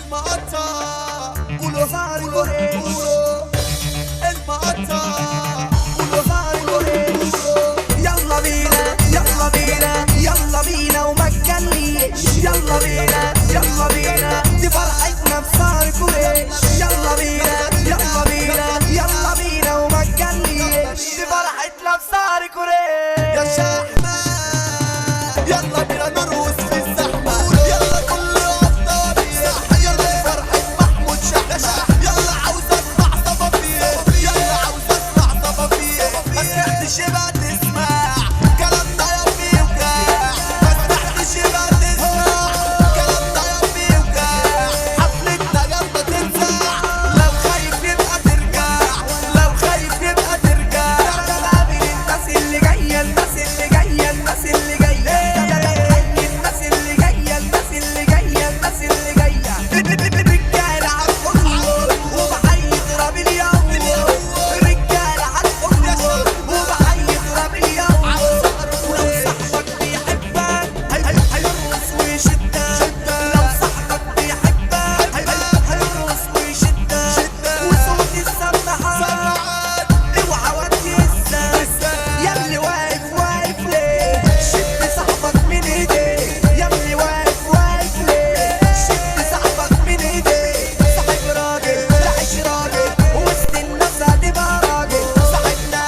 المقطع قولوا صار قريش المقطع قولوا صار قريش يلا بينا يلا بينا يلا بينا وما تجليش يلا بينا يلا بينا دي فرحتنا بصار قريش يلا بينا يلا بينا يلا بينا وما تجليش دي فرحتنا بصار قريش يا شحمة يلا بينا نرقص في الزحمة يلا كل أفضل يلا فرحة محمود شحمة يلا عاوز اسمع صفافير يلا عاوز اسمع صفافير ما سمعتش يبقى تسمع كلامنا يا بيوجع ما سمعتش يبقى تسمع كلامنا يا بيوجع حفلتنا جنب تنزع لو خايف يبقى ترجع لو خايف يبقى ترجع قابل الناس اللي جاية الناس اللي جاية الناس اللي جاية الناس اللي جاية الناس اللي جاية الناس اللي جاية الرجالة عالحضور وبحيي تراب اليوم الرجالة عالحضور وبحيي تراب اليوم ولو صاحبك بيحبك هيرقص ويشدك لو صاحبك بيحبك هيرقص ويشدك وصوت السماعات اوعى وتهزك ياللي واقف واقف ليه شد صاحبك من ايديه ياللي واقف واقف ليه شد صاحبك من ايديه صاحب راجل تعيش راجل وسط الناس هتبقى راجل صاحبنا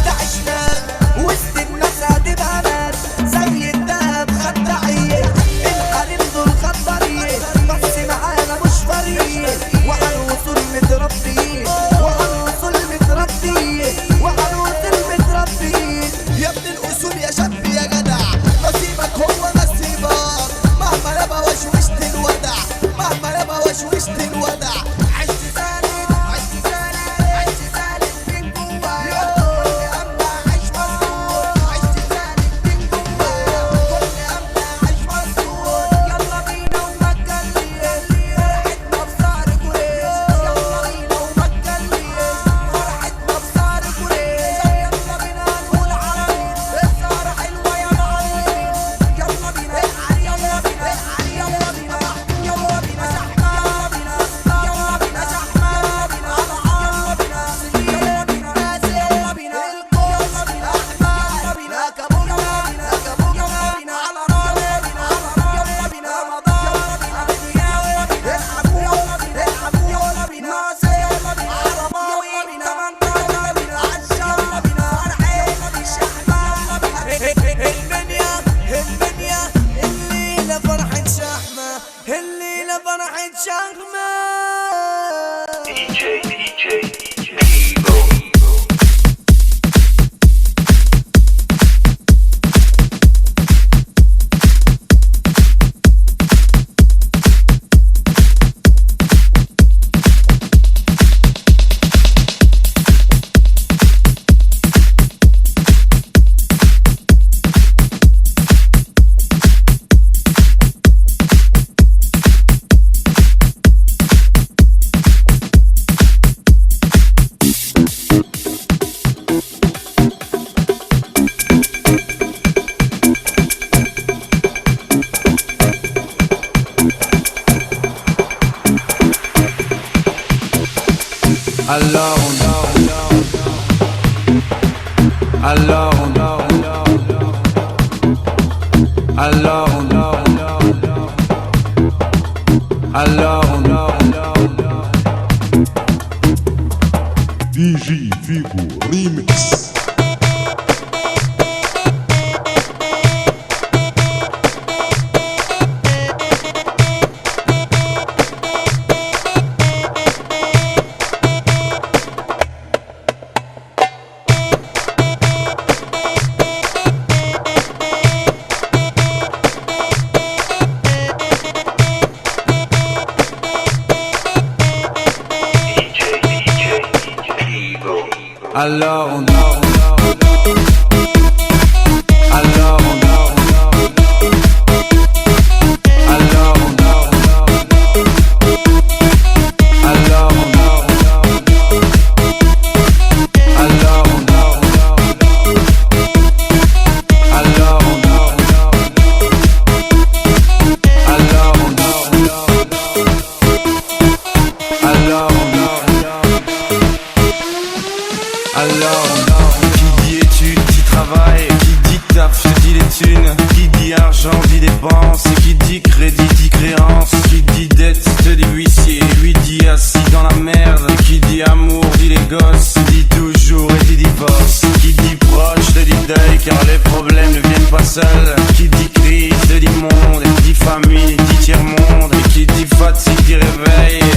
تعيش ناس وسط الناس هتبقى ناس زي الدهب خداعية الحريم دول خبارية بس معانا مش فريق وعلى الوصول متربيين وعلى الوصول متربيين وعلى الوصول متربيين يا ابن الاصول يا شاب يا جدع نصيبك هو نصيبك مهما يبقى وشوشت الودع مهما يبقى وشوشت الودع عشت سالك عشت سالك عشت سالك من جوايا كل أما عيش مسرور عشت سالك من جوايا كل أما عيش مسرور يلا بينا وما تجليش فرحتنا بصار قريش يلا بينا وما تجليش فرحتنا بصار قريش يلا بينا نقول عربي السهرة حلوة يا معلمين يلا بينا العري يلا بينا العري يلا بينا يلا بينا شحمة يلا بينا شحمة يلا بينا على يلا بينا ناس يلا بينا الكل يلا بينا أحمد يلا بينا كابوك يلا بينا كابوك يلا بينا على نار يلا بينا رمضان يلا بينا يلا بينا العبوا يلا بينا ناس يلا بينا عرباوي يلا بينا 18 يلا بينا عشا يلا بينا فرحة شحمة يلا بينا المنيا الليلة فرحة شحمة الليلة فرحة شحمة DJ Evo. DJ Vivo Remix. Alone. petit réveil.